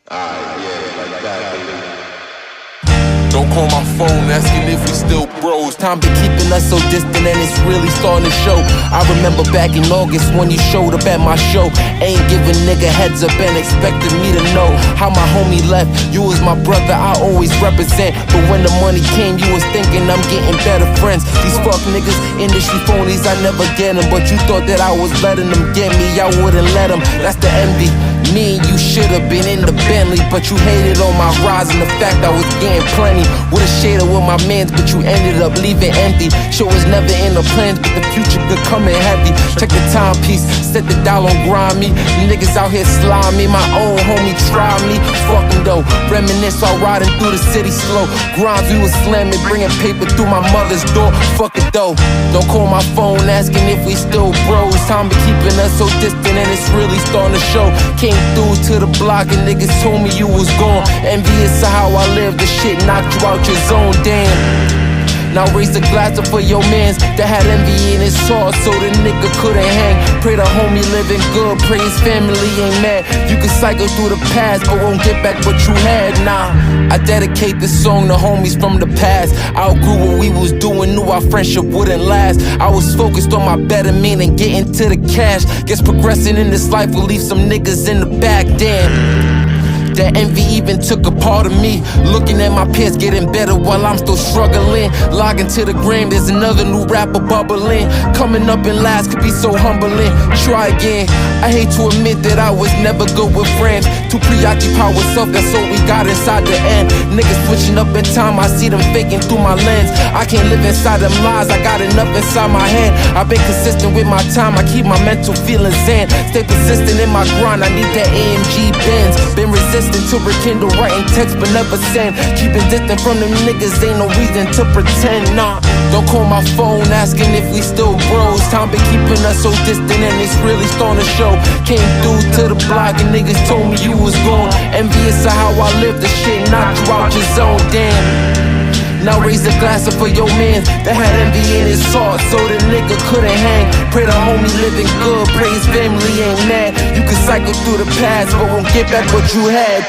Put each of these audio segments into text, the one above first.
Yeah, like that, baby. Don't call my phone asking if we still bros. Time been keeping us so distant and it's really starting to show. I remember back in August when you showed up at my show. Ain't giving nigga heads up and expected me to know how my homie left. You was my brother, I always represent. But when the money came, you was thinking I'm getting better friends. These fuck niggas, industry phonies, I never get them. But you thought that I was letting them get me, I wouldn't let them. That's the envy. Me and you should've been in the Bentley, but you hated on my rise and the fact I was getting plenty. Would've shared it with my mans, but you ended up leaving empty. Show was never in the plans, but the future could come in heavy. Check the timepiece, set the dial on grind me. Niggas out here slime me, my own homie try me. Fucking though, reminisce while riding through the city slow. Grimes we was slamming, bringing paper through my mother's door. Fuck it though, don't call my phone asking if we still bros. Time been keeping us so distant and it's really starting to show. Came through to the block and niggas told me you was gone. Envious of how I live, the shit knocked you out your zone, damn. Now raise the glass up for your mans that had envy in his heart so the nigga couldn't hang. Pray the homie living good, pray his family ain't mad. You can cycle through the past but won't get back what you had, nah. I dedicate this song to homies from the past. Outgrew what we was doing, knew our friendship wouldn't last. I was focused on my better mean and getting to the cash. Guess progressing in this life will leave some niggas in the back, damn. That envy even took a part of me. Looking at my peers getting better while I'm still struggling. Logging to the gram, there's another new rapper bubbling. Coming up in last could be so humbling. Try again. I hate to admit that I was never good with friends. Too preoccupied with self, that's all we got inside the end. Niggas switching up in time, I see them faking through my lens. I can't live inside them lies, I got enough inside my head. I've been consistent with my time, I keep my mental feelings in. Stay persistent in my grind, I need that AMG Benz. Been resistant to rekindle, writing text but never send. Keeping distant from them niggas, ain't no reason to pretend, nah. Don't call my phone asking if we still bros. Time been keeping us so distant and it's really starting to show. Came through to the block and niggas told me you was gone. Envious of how I live, the shit knocked you out your zone, damn. Now raise the glass up for your man that had envy in his heart so the nigga couldn't hang. Pray the homie living good, pray his family ain't mad. You can cycle through the past but won't get back what you had.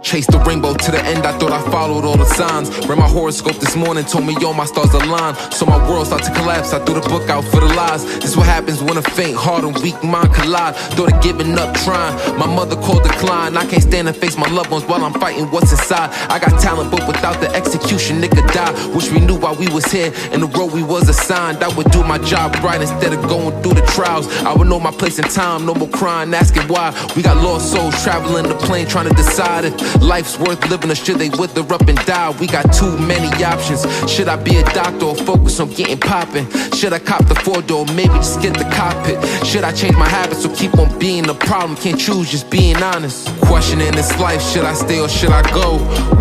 Chased the rainbow to the end, I thought I followed all the signs. Read my horoscope this morning, told me all my stars align. So my world started to collapse, I threw the book out for the lies. This is what happens when a faint heart and weak mind collide. Thought of giving up trying, my mother called decline. I can't stand and face my loved ones while I'm fighting what's inside. I got talent but without the execution, nigga die. Wish we knew why we was here and the road we was assigned. I would do my job right instead of going through the trials. I would know my place in time, no more crying, asking why. We got lost souls traveling the plane trying to decide if life's worth living or should they wither up and die. We got too many options. Should I be a doctor or focus on getting poppin'? Should I cop the 4-door, maybe just get the cockpit? Should I change my habits or keep on being the problem? Can't choose, just being honest. Questioning this life, should I stay or should I go?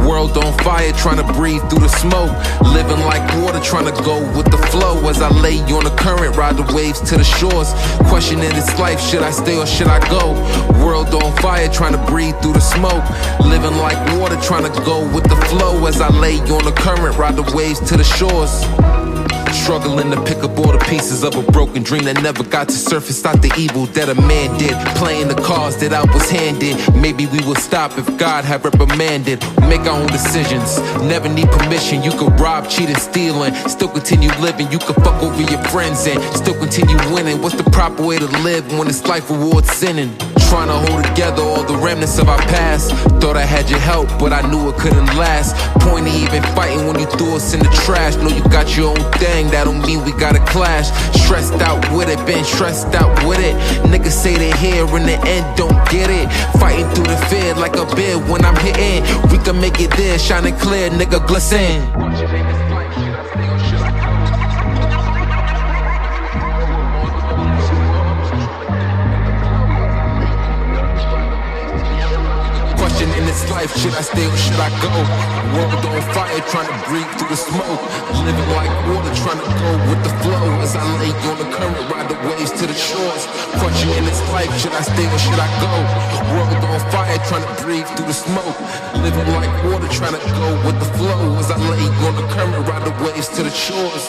World on fire, trying to breathe through the smoke. Living like water, trying to go with the flow. As I lay on the current, ride the waves to the shores. Questioning this life, should I stay or should I go? World on fire, trying to breathe through the smoke. Living like water, trying to go with the flow. As I lay on the current, ride the waves to the shores. Struggling to pick up all the pieces of a broken dream that never got to surface. Thought the evil that a man did, playing the cards that I was handed. Maybe we would stop if God had reprimanded. We make our own decisions, never need permission. You could rob, cheat and steal and still continue living. You could fuck over your friends and still continue winning. What's the proper way to live when this life rewards sinning? Trying to hold together all the remnants of our past. Thought I had your help, but I knew it couldn't last. Point of even fighting when you threw us in the trash. Know you got your own thing, that don't mean we got a clash. Stressed out with it, been stressed out with it. Niggas say they here in the end, don't get it. Fighting through the fear like a bear when I'm hitting. We can make it there, shining clear, nigga glisten. Question in this life, should I stay or should I go? World on fire, trying to breathe through the smoke. Living like water, trying to go with the flow. As I lay on the current, ride the waves to the shores. Crunching in this life, should I stay or should I go? World on fire, trying to breathe through the smoke. Living like water, trying to go with the flow. As I lay on the current, ride the waves to the shores.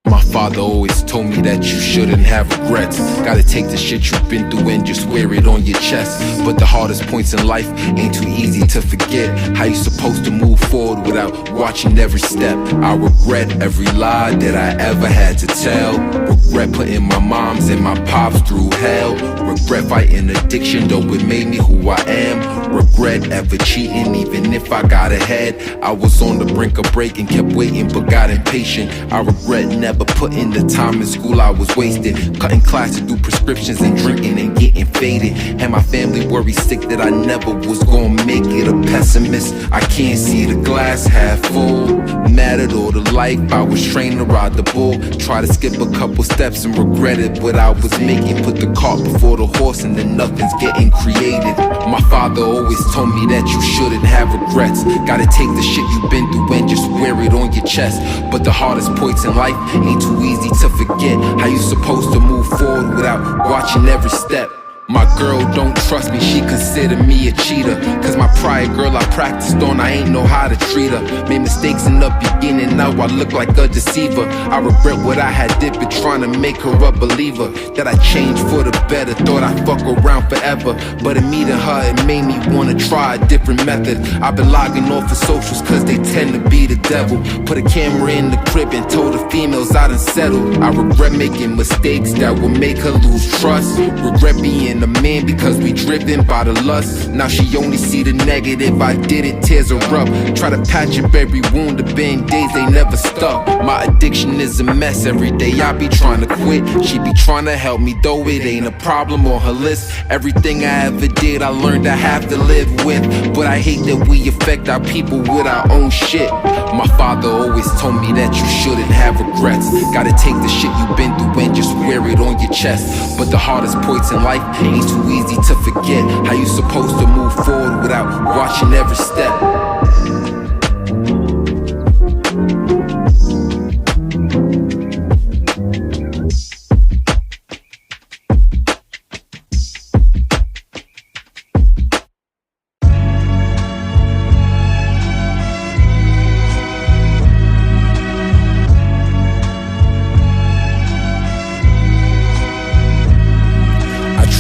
My father always told me that you shouldn't have regrets. Gotta take the shit you've been through and just wear it on your chest. But the hardest points in life ain't too easy to forget. How you supposed to move forward without watching every step? I regret every lie that I ever had to tell. Regret putting my moms and my pops through hell. Regret fighting addiction, though it made me who I am. Regret ever cheating, even if I got ahead. I was on the brink of breaking, kept waiting but got impatient. I regret never putting the time in school I was wasted. Cutting class to do prescriptions and drinking and getting faded. And my family worried sick that I never was gonna make it. A pessimist, I can't see the glass half full. Mad at all the life I was trained to ride the bull. Try to skip a couple steps and regretted what I was making. Put the cart before the horse and then nothing's getting created. My father always told me that you shouldn't have regrets. Gotta take the shit you've been through and just wear it on your chest. But the hardest points in life ain't too easy to forget. How you supposed to move forward without watching every step? My girl don't trust me, she consider me a cheater. Cause my prior girl I practiced on, I ain't know how to treat her. Made mistakes in the beginning, now I look like a deceiver. I regret what I had did, but trying to make her a believer. That I changed for the better, thought I'd fuck around forever. But in meeting her, it made me wanna try a different method. I've been logging off for socials cause they tend to be the devil. Put a camera in the crib and told the females I done settled. I regret making mistakes that will make her lose trust. Regret being a man because we driven by the lust. Now she only see the negative, I did it, tears her up. Try to patch up every wound, the band-aids they never stuck. My addiction is a mess, every day I be trying to quit. She be trying to help me, though it ain't a problem on her list. Everything I ever did I learned I have to live with. But I hate that we affect our people with our own shit. My father always told me that you shouldn't have regrets. Gotta take the shit you've been through and just wear it on your chest. But the hardest points in life ain't too easy to forget. How you supposed to move forward without watching every step?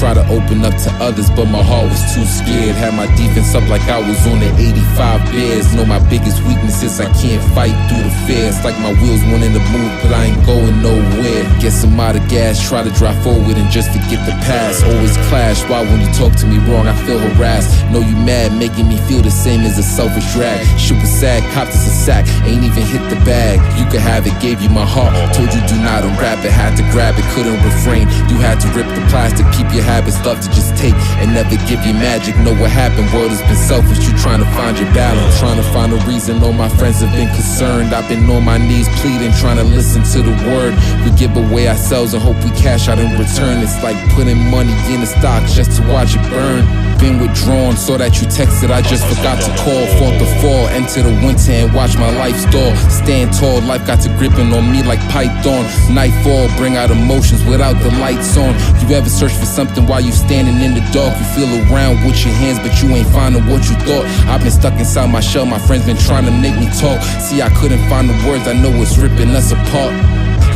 Try to open up to others, but my heart was too scared. Had my defense up like I was on the 85 Bears. Know my biggest weaknesses, I can't fight through the fear. It's like my wheels wanting to move, but I ain't going nowhere. Get some out of gas, try to drive forward and just forget the past. Always clash, why when you talk to me wrong, I feel harassed. Know you mad, making me feel the same as a selfish drag. Shit was sad, copped us a sack, ain't even hit the bag. You could have it, gave you my heart, told you do not unwrap it. Had to grab it, couldn't refrain. You had to rip the plastic, keep your habits, love to just take and never give you magic. Know what happened, world has been selfish. You trying to find your balance, trying to find a reason. All my friends have been concerned. I've been on my knees pleading, trying to listen to the word. We give away ourselves and hope we cash out in return. It's like putting money in the stocks just to watch it burn. Been withdrawn, saw that you texted, I just forgot to call. Fought the fall, enter the winter and watch my life stall. Stand tall, life got to gripping on me like python. Nightfall, bring out emotions without the lights on. You ever search for something while you standing in the dark? You feel around with your hands, but you ain't finding what you thought. I've been stuck inside my shell, my friends been trying to make me talk. See, I couldn't find the words, I know it's ripping us apart.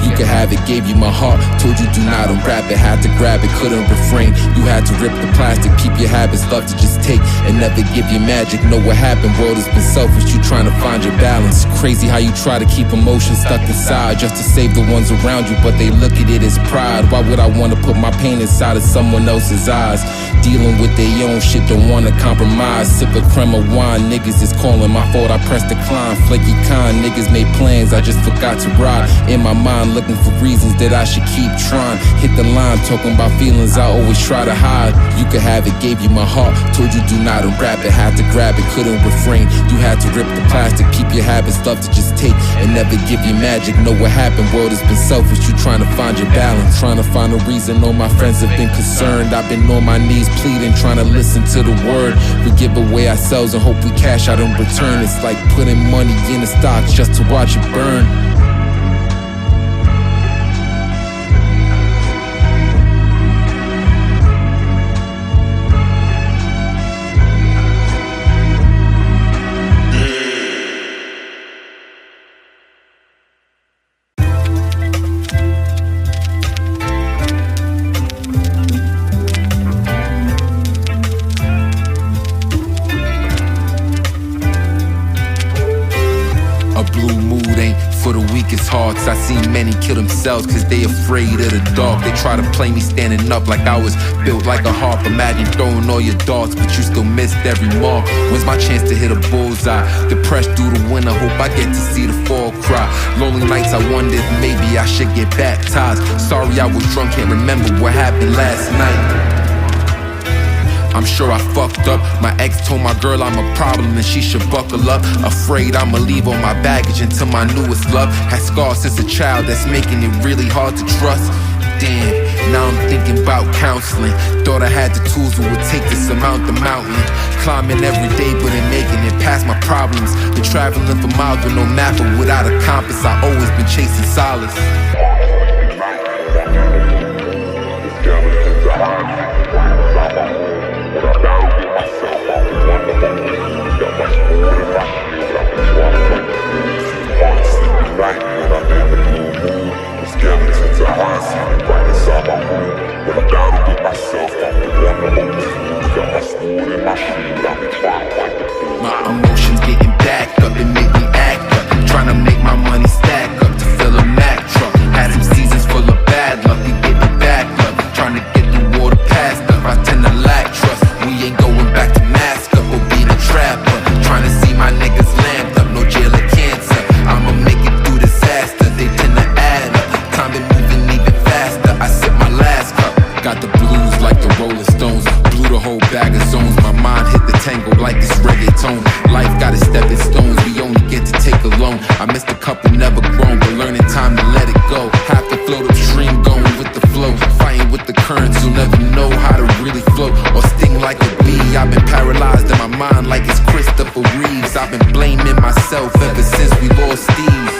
You could have it, gave you my heart, told you do not unwrap it. Had to grab it, couldn't refrain. You had to rip the plastic, keep your habits, love to just take and never give you magic. Know what happened, world has been selfish. You trying to find your balance. Crazy how you try to keep emotions stuck inside just to save the ones around you, but they look at it as pride. Why would I want to put my pain inside of someone else's eyes? Dealing with their own shit, don't want to compromise. Sip a creme of wine, niggas is calling. My fault, I pressed decline. Flaky kind, niggas made plans, I just forgot to ride. In my mind, mind looking for reasons that I should keep trying. Hit the line, talking about feelings I always try to hide. You could have it, gave you my heart, told you do not unwrap it. Had to grab it, couldn't refrain. You had to rip the plastic, keep your habits, love to just take and never give you magic. Know what happened, world has been selfish. You trying to find your balance, trying to find a reason. All my friends have been concerned. I've been on my knees pleading, trying to listen to the word. We give away ourselves and hope we cash out in return. It's like putting money in the stocks just to watch it burn. I seen many kill themselves cause they afraid of the dark. They try to play me standing up like I was built like a harp. Imagine throwing all your darts but you still missed every mark. When's my chance to hit a bullseye? Depressed through the winter, hope I get to see the fall cry. Lonely nights I wonder if maybe I should get baptized. Sorry I was drunk, can't remember what happened last night. I'm sure I fucked up. My ex told my girl I'm a problem and she should buckle up. Afraid I'ma leave all my baggage into my newest love. Had scars since a child, that's making it really hard to trust. Damn, now I'm thinking about counseling. Thought I had the tools that would take this amount the mountain. Climbing every day but ain't making it past my problems. Been traveling for miles with no map or without a compass. I always been chasing solace. My emotions getting backed up and make me act up. Trying to make my money stack up to fill a Mack truck. Had some seasons full of bad luck, we getting back up. Trying to get the water past up, I tend to lack trust. We ain't going back to mask up or be the trapper. Trying to see my niggas lamped up, no jail or cancer. I'ma make it through disaster, they tend to add up. Time been moving even faster, I sip my last cup. Got the blues like the Rolling Stones. Blew the whole bag of zones. My mind hit the tango like it's reggaeton. Life got its stepping stones, we only get to take alone. I missed a couple, never grown, but learning time to let it go. Have to float upstream, going with the flow. Fighting with the currents, you'll never know how to really float. Or sting like a bee, I've been paralyzed in my mind like it's Christopher Reeves. I've been blaming myself ever since we lost Steve.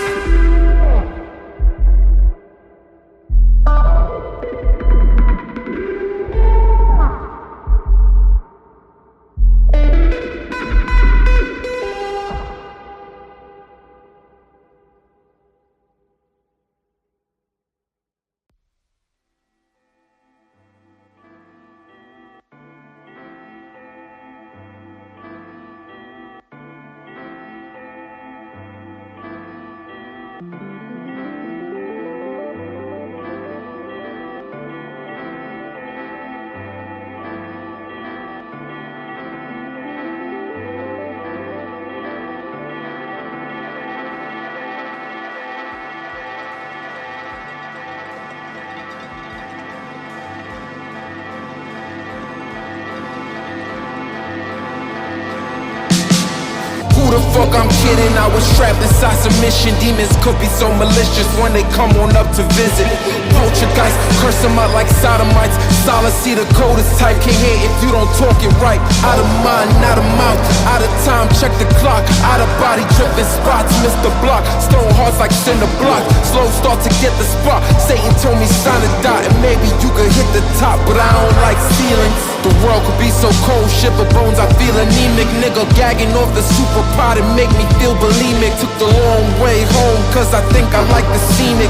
Who the fuck I'm kidding? I was trapped inside submission. Demons could be so malicious when they come on up to visit. Poltergeist, curse them out like sodomites. Solid, see the coldest type. Can't hear if you don't talk it right. Out of mind, out of mouth. Out of time, check the clock. Out of body, dripping spots. Missed the block. Stone hearts like cinder block. Slow start to get the spot. Satan told me sign a dot and maybe you could hit the top, but I don't like ceilings. The world could be so cold, shiver bones, I feel anemic. Nigga gagging off the super pot and make me feel bulimic. Took the long way home, cause I think I like the scenic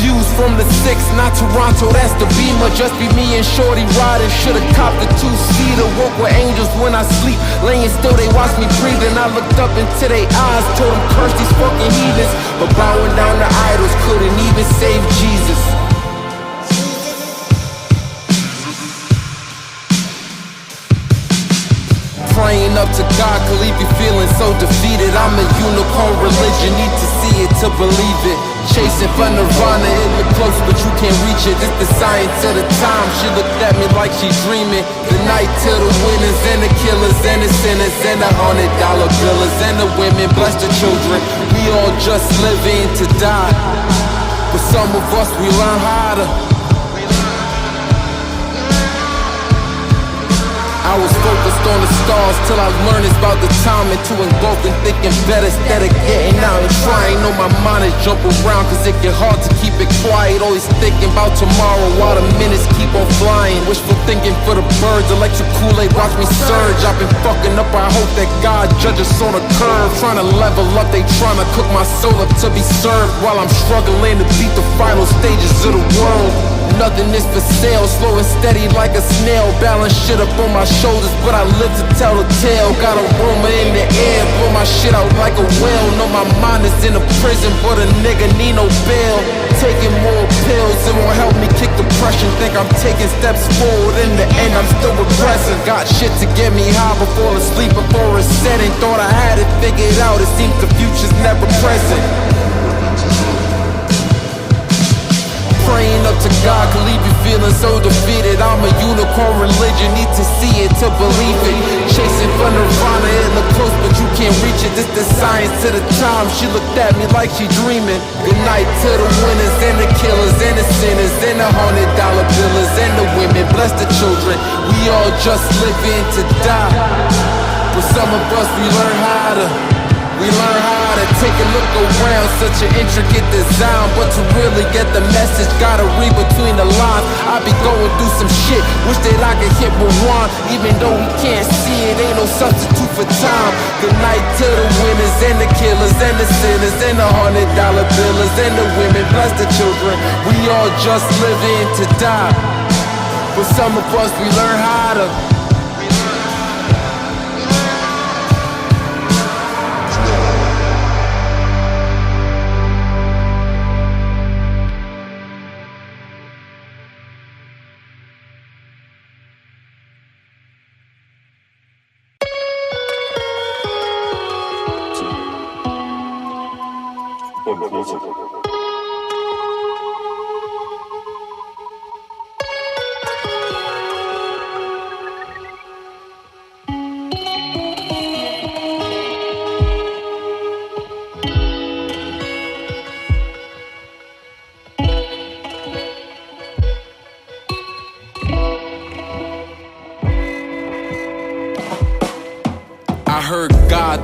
views from the 6, not Toronto, that's the Beamer. Just be me and Shorty riding, should've copped the 2-seater. Walk with angels when I sleep, laying still they watch me breathing. I looked up into their eyes, told them curse these fucking heathens. But bowing down to idols couldn't even save Jesus. Praying up to God could leave you feeling so defeated. I'm a unicorn religion, need to see it to believe it. Chasing for nirvana, it look close but you can't reach it. It's the science of the time. She looked at me like she dreaming. The night to the winners and the killers and the sinners and the $100 billers and the women, bless the children. We all just living to die, but some of us we learn how to. I was focused on the stars till I learned it's about the time and to engulf and thinking better instead of getting out and trying. Know my mind is jump around cause it get hard to keep it quiet. Always thinking about tomorrow while the minutes keep on flying. Wishful thinking for the birds, electric Kool-Aid watch me surge. I've been fucking up, I hope that God judges on a curve. Trying to level up, they trying to cook my soul up to be served while I'm struggling to beat the final stages of the world. Nothing is for sale, slow and steady like a snail. Balance shit up on my shoulders, but I live to tell the tale. Got a rumor in the air, blow my shit out like a whale. Know my mind is in a prison, but a nigga need no bail. Taking more pills, it won't help me kick depression. Think I'm taking steps forward, in the end I'm still regressing. Got shit to get me high before the sleep, before it's setting. Thought I had it figured out, it seems the future's never present. Praying up to God can leave you feeling so defeated. I'm a unicorn religion, need to see it to believe it. Chasing for nirvana, it look close but you can't reach it. This the science to the time. She looked at me like she dreaming. Good night to the winners and the killers and the sinners and the $100 billers and the women, bless the children. We all just living to die, but some of us we learn how to. We learn how to take a look around, such an intricate design. But to really get the message, gotta read between the lines. I be going through some shit, wish that I could hit rewind. Even though we can't see it, ain't no substitute for time. Good night to the winners and the killers and the sinners and the $100 billers and the women, bless the children. We all just living to die, but some of us we learn how to.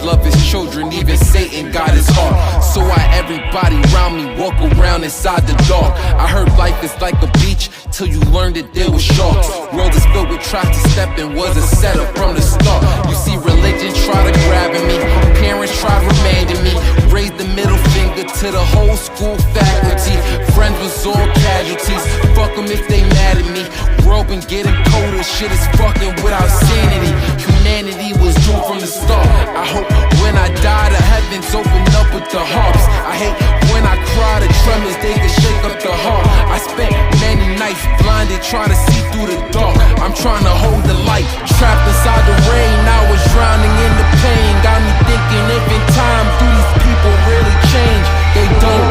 Love his children, even Satan got his heart. So why everybody around me walk around inside the dark? I heard life is like a beach till you learn to deal with sharks. World is filled with traps to step in, was a setup from the start. You see religion try to grabbing me, parents try remanding me. Raised the middle finger to the whole school faculty. Friends was all casualties, fuck them if they mad at me. World been getting colder, shit is fucking without sanity. Humanity was doomed from the start. I hope when I die the heavens open up with the harps. I hate when I cry the tremors, they can shake up the heart. I spent many nights blinded trying to see through the dark. I'm trying to hold the light, trapped inside the rain. I was drowning in the pain. Got me thinking if in time do these people really change? They don't,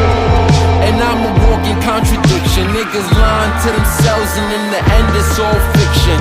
and I'm a walking contradiction. Niggas lying to themselves and in the end it's all fiction.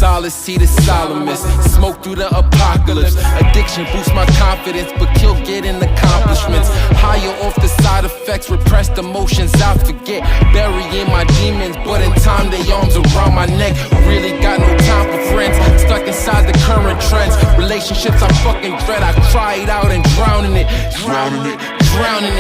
Solace, see the solemnist, smoke through the apocalypse. Addiction boosts my confidence, but kill getting accomplishments. Higher off the side effects, repressed emotions I forget. Burying my demons, but in time they arms around my neck. Really got no time for friends, stuck inside the current trends. Relationships I fucking dread, I cry it out and drowning it. Drowning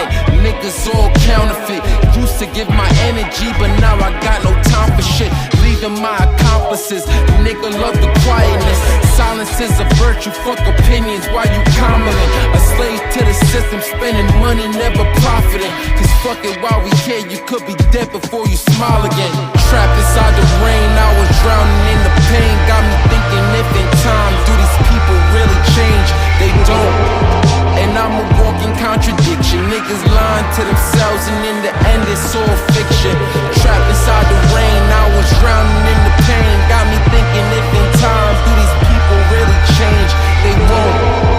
it, niggas all counterfeit. Used to give my energy, but now I got no time for shit. Leaving my accomplices, nigga love the quietness. Silence is a virtue, fuck opinions while you commenting. A slave to the system, spending money, never profiting. Cause fuck it, while we here, you could be dead before you smile again. Trapped inside the rain, I was drowning in the pain. Got me thinking if in time, do these people really change? They don't. And I'm a walking contradiction. Niggas lying to themselves and in the end it's all fiction. Trapped inside the rain, I was drowning in the pain. Got me thinking if in time do these people really change? They won't.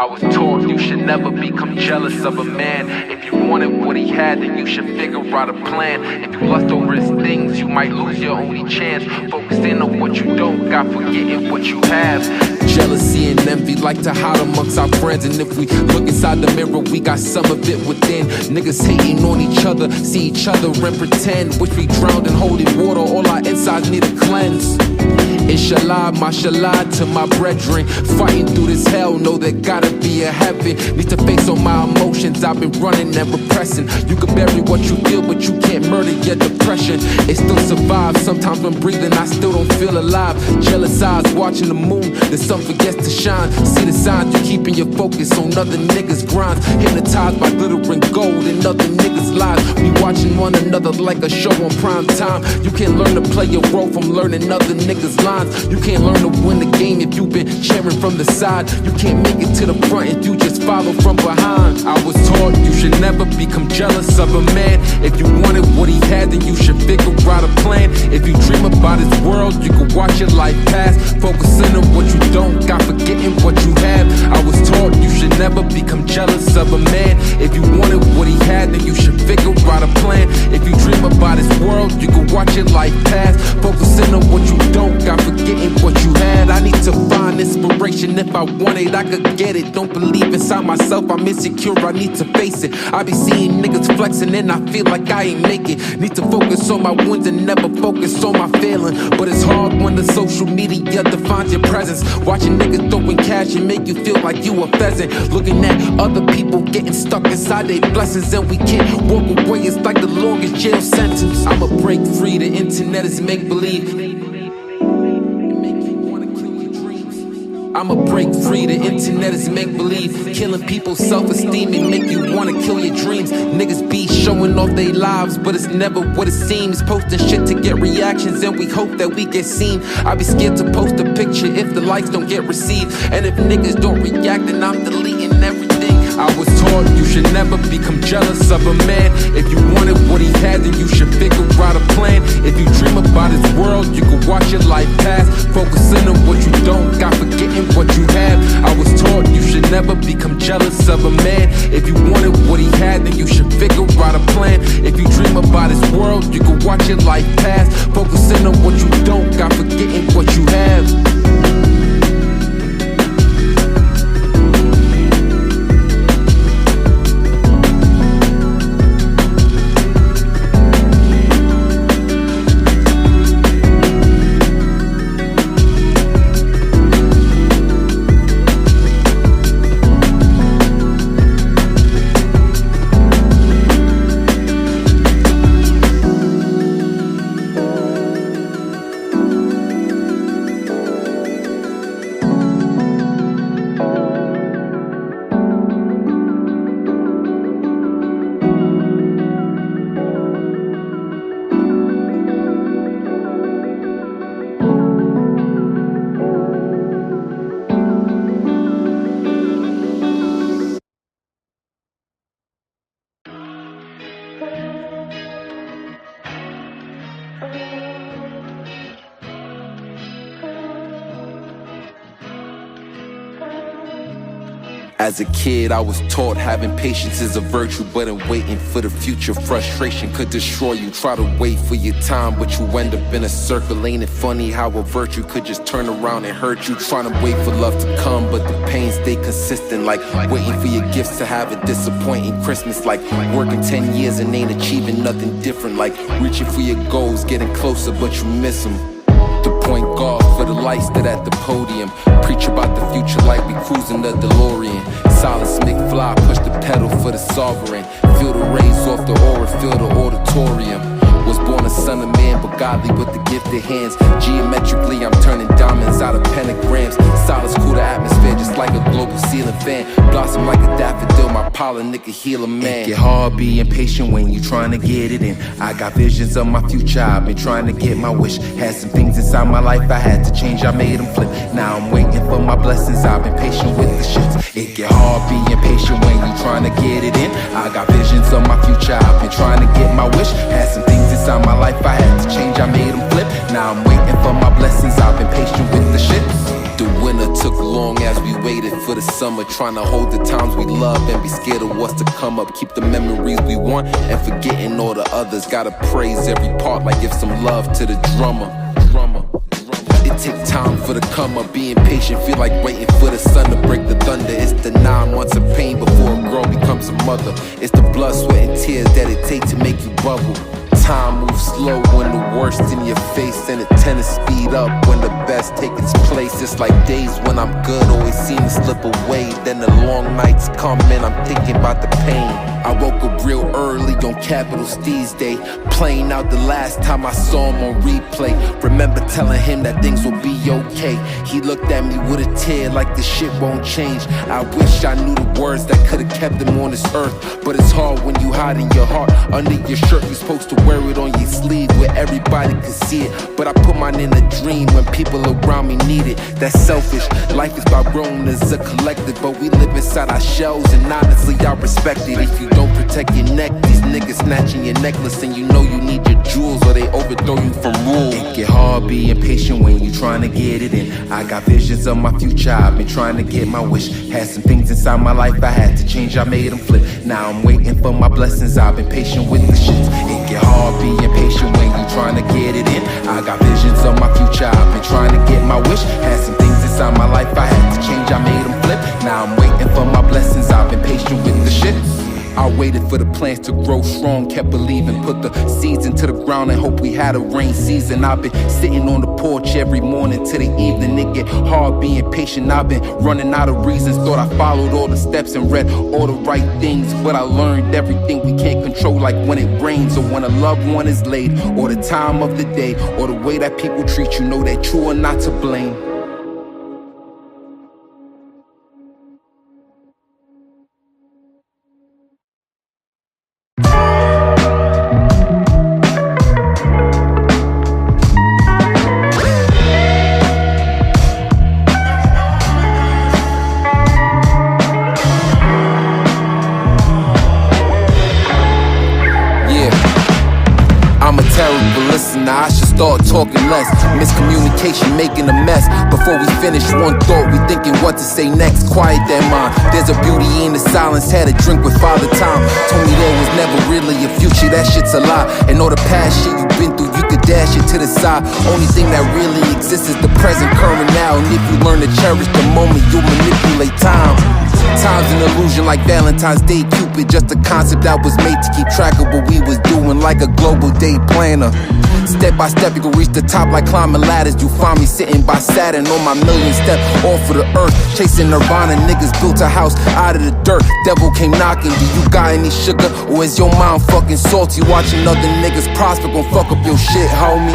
was taught you should never become jealous of a man. If you wanted what he had, then you should figure out a plan. If you lust over his things, you might lose your only chance. Focusing on what you don't got, forgetting what you have. Jealousy and envy like to hide amongst our friends. And if we look inside the mirror, we got some of it within. Niggas hating on each other, see each other and pretend. Wish we drowned in holy water, all our insides need a cleanse. Inshallah, mashallah to my brethren. Fighting through this hell, know there gotta be a heaven. Need to face all my emotions, I've been running and repressing. You can bury what you feel, but you can't murder your depression. It still survives, sometimes when breathing I still don't feel alive. Jealous eyes watching the moon, the sun forgets to shine. See the signs, you keeping your focus on other niggas' grinds. Hypnotized by glittering gold and other niggas' lives. We watching one another like a show on prime time. You can't learn to play your role from learning other niggas' lines. You can't learn to win the game if you've been cheering from the side. You can't make it to the front if you just follow from behind. I was taught you should never become jealous of a man. If you wanted what he had, then you should figure out a plan. If you dream about his world, you can watch your life pass. Focusing on what you don't got, forgetting what you have. I was taught you should never become jealous of a man. If you wanted what he had, then you should figure out a plan. If you dream about his world, you can watch your life pass. Focusing on what you don't got, forgetting what you had. I need to find inspiration. If I want it, I could get it. Don't believe inside myself, I'm insecure, I need to face it. I be seeing niggas flexing and I feel like I ain't make it. Need to focus on my wins and never focus on my failing. But it's hard when the social media defines your presence. Watching niggas throwing cash and make you feel like you a pheasant. Looking at other people getting stuck inside their blessings and we can't walk away, it's like the longest jail sentence. I'ma break free, the internet is make-believe. I'ma break free, the internet is make-believe. Killing people's self-esteem and make you wanna kill your dreams. Niggas be showing off their lives, but it's never what it seems. Posting shit to get reactions and we hope that we get seen. I be scared to post a picture if the likes don't get received. And if niggas don't react, then I'm deleting everything. I was taught you should never become jealous of a man. If you wanted what he had, then you should figure out a plan. If you dream about his world, you can watch your life pass. Focusing on what you don't got, forgetting what you have. I was taught you should never become jealous of a man. If you wanted what he had, then you should figure out a plan. If you dream about his world, you can watch your life pass. Focusing on what you don't got, forgetting what you have. As a kid, I was taught having patience is a virtue, but in waiting for the future, frustration could destroy you. Try to wait for your time, but you end up in a circle. Ain't it funny how a virtue could just turn around and hurt you? Trying to wait for love to come, but the pain stay consistent. Like waiting for your gifts to have a disappointing Christmas. Like working 10 years and ain't achieving nothing different. Like reaching for your goals, getting closer, but you miss them. The point guard for the lights that at the podium. Preach about the future like we cruising the DeLorean. Silence McFly, push the pedal for the sovereign. Feel the rays off the aura, feel the auditorium. Was born a son of man, but godly with the gifted hands. Geometrically, I'm turning diamonds out of pentagrams. Silence cool the atmosphere just like a global ceiling fan. Blossom like a daffodil, my pollen nigga heal a man. It get hard, be impatient when you trying to get it in. I got visions of my future, I've been trying to get my wish. Had some things inside my life I had to change, I made them flip. Now I'm waiting for my blessings, I've been patient with the shits. It get hard, be impatient when you trying to get it in. I got visions of my future, I've been trying to get my wish. Had some things inside my life I had to change, I made them flip. Now I'm waiting for my blessings, I've been patient with the shit. The winner winter took long as we waited for the summer. Trying to hold the times we love and be scared of what's to come up. Keep the memories we want and forgetting all the others. Gotta praise every part like give some love to the drummer. It take time for the come up. Being patient, feel like waiting for the sun to break the thunder. It's the 9 months of pain before a girl becomes a mother. It's the blood, sweat, and tears that it takes to make you bubble. Time moves slow when the worst in your face, and it tend to speed up when the best take its place. It's like days when I'm good always seem to slip away. Then the long nights come and I'm thinking about the pain. I woke up real early on Capital Steez Day, playing out the last time I saw him on replay. Remember telling him that things will be okay. He looked at me with a tear like this shit won't change. I wish I knew the words that could've kept him on this earth. But it's hard when you hide in your heart under your shirt. You're supposed to wear it on your sleeve where everybody can see it. But I put mine in a dream when people around me need it. That's selfish. Life is about growing as a collective, but we live inside our shells, and honestly I respect it. If you don't protect your neck, these niggas snatching your necklace, and you know you need your jewels or they overthrow you from rule. It get hard being patient when you trying to get it in. I got visions of my future, I've been trying to get my wish. Had some things inside my life I had to change, I made them flip. Now I'm waiting for my blessings, I've been patient with the shits. It get hard being patient when you trying to get it in. I got visions of my future, I've been trying to get my wish. Had some things inside my life I had to change, I made them flip. Now I'm waiting for my blessings, I've been patient with the shits. I waited for the plants to grow strong, kept believing, put the seeds into the ground and hope we had a rain season. I've been sitting on the porch every morning till the evening. It get hard being patient, I've been running out of reasons. Thought I followed all the steps and read all the right things, but I learned everything we can't control, like when it rains or when a loved one is laid, or the time of the day, or the way that people treat you. Know that you are not to blame. I should start talking less. Miscommunication making a mess. Before we finish one thought, we thinking what to say next. Quiet that mind, there's a beauty in the silence. Had a drink with Father Time, told me there was never really a future. That shit's a lie. And all the past shit you've been through, you could dash it to the side. Only thing that really exists is the present, current now. And if you learn to cherish the moment, you'll manipulate time. Time's an illusion like Valentine's Day Cupid, just a concept that was made to keep track of what we was doing, like a global day planner. Step by step, you can reach the top like climbing ladders. You find me sitting by Saturn on my million step off of the earth, chasing nirvana. Niggas built a house out of the dirt. Devil came knocking. Do you got any sugar, or is your mind fucking salty? Watching other niggas prosper gon' fuck up your shit, homie.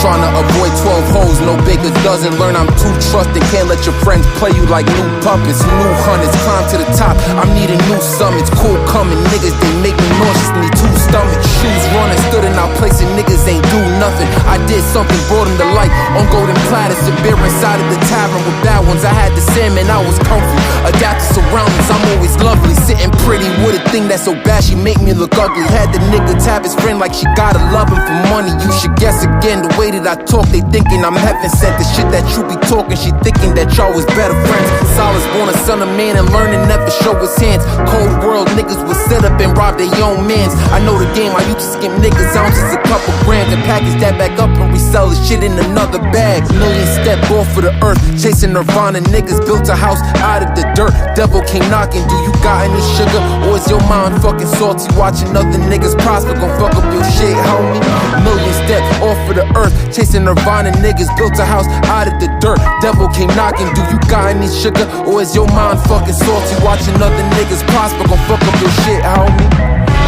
Trying to avoid 12 hoes, no baker doesn't. Learn I'm too trusting, can't let your friends play you like new puppets. New hunters, climb to the top, I'm needing new summits. Cool coming, niggas, they make me nauseous, need 2 stomachs. Shoes running, stood in our place and niggas ain't do nothing. I did something, brought them to light on golden platters. The beer inside of the tavern with bad ones. I had the salmon, I was comfy. Adapt to surroundings, I'm always lovely. Sitting pretty with a thing that's so bad she make me look ugly. Had the nigga tap his friend like she gotta love him for money. You should guess again, the way that I talk, they thinking I'm heaven sent. The shit that you be talking, she thinking that y'all was better friends. Silas born a son of man and learning never show his hands. Cold world niggas was set up and rob their own mans. I know the game, I used to skip niggas ounces, a couple grams, and package that back up and resell the shit in another bag. Million step off for the earth, chasing nirvana. Niggas built a house out of the dirt. Devil came knocking. Do you got any sugar, or is your mind fucking salty? Watching other niggas prosper gon' fuck up your shit, homie. Million step off for the earth, chasing nirvana. Niggas built a house out of the dirt. Devil came knocking. Do you got any sugar, or is your mind fucking salty? Watching other niggas prosper gon' fuck up your shit, homie.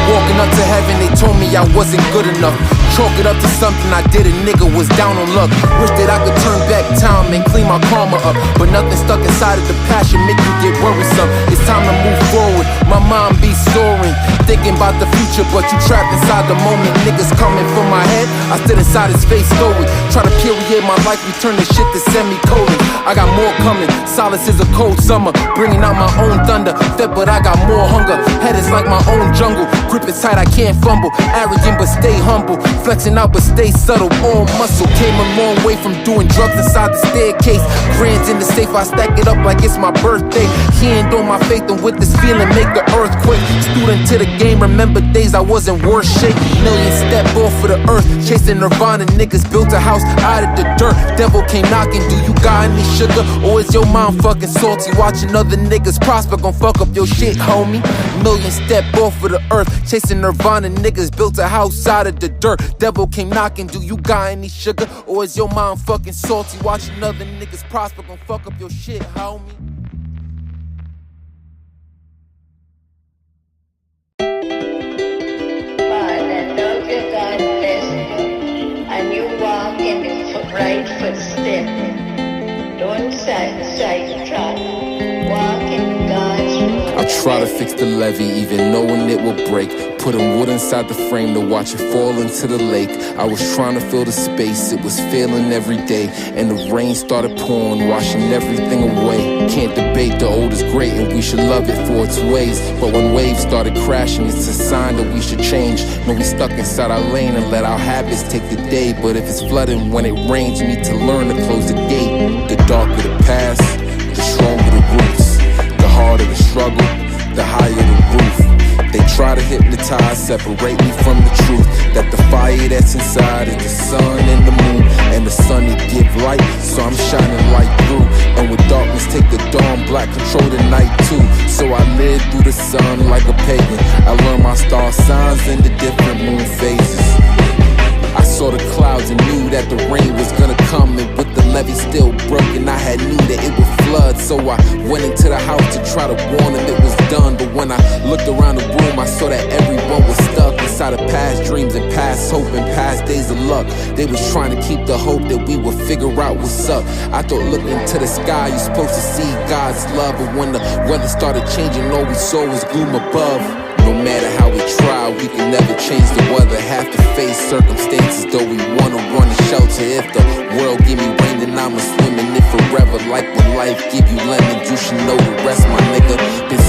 Walking up to heaven, they told me I wasn't good enough. Chalk it up to something I did, a nigga was down on luck. Wish that I could turn back time and clean my karma up, but nothing stuck inside of the passion make you get worrisome. It's time to move forward, my mind be soaring, thinking about the future, but you trapped inside the moment. Niggas coming for my head, I stood inside his face stoic. Try to period my life, return this shit to semi-colon. I got more coming, solace is a cold summer, bringing out my own thunder. Fed but I got more hunger, head is like my own jungle. grip it tight, I can't fumble. Arrogant but stay humble, flexing out but stay subtle. All muscle, came a long way from doing drugs inside the staircase. Grands in the safe, I stack it up like it's my birthday. Hand on my faith and with this feeling make the earthquake. Student to the game, remember days I was in worse shape. Million step off for the earth, chasing Nirvana. Niggas built a house out of the dirt. Devil came knocking, do you got any sugar? Or is your mom fucking salty? Watching other niggas prosper gon' fuck up your shit, homie. Million step off for the earth, chasing Nirvana. Niggas built a house out of the dirt. Devil came knocking, do you got any sugar? Or is your mom fucking salty? Watching other niggas prosper gon' fuck up your shit, homie. Right footstep, don't sidetrack, walk in God's road. I try to fix the levee, even knowing it will break. Putting wood inside the frame to watch it fall into the lake. I was trying to fill the space, it was failing every day. And the rain started pouring, washing everything away. Can't debate, the old is great and we should love it for its ways. But when waves started crashing, it's a sign that we should change. No, we stuck inside our lane and let our habits take the day. But if it's flooding when it rains, you need to learn to close the gate. The darker the past, the stronger the roots. The harder the struggle, the higher the roof. They try to hypnotize, separate me from the truth. That the fire that's inside is the sun and the moon. And the sun to give light, so I'm shining light through. And with darkness take the dawn, black control the night too. So I live through the sun like a pagan. I learned my star signs and the different moon phases. I saw the clouds and knew that the rain was gonna come. And with the levee still broken, I had knew that it would flood. So I went into the house to try to warn them it was done. But when I looked around the room, I saw that everyone was stuck inside of past dreams and past hope and past days of luck. They was trying to keep the hope that we would figure out what's up. I thought looking to the sky, you're supposed to see God's love. But when the weather started changing, all we saw was gloom above. No matter how we try, we can never change the weather. Have to face circumstances, though we wanna run and shelter. If the world give me rain, then I'ma swim in it forever. Like when life give you lemon, you should know the rest, my nigga. Been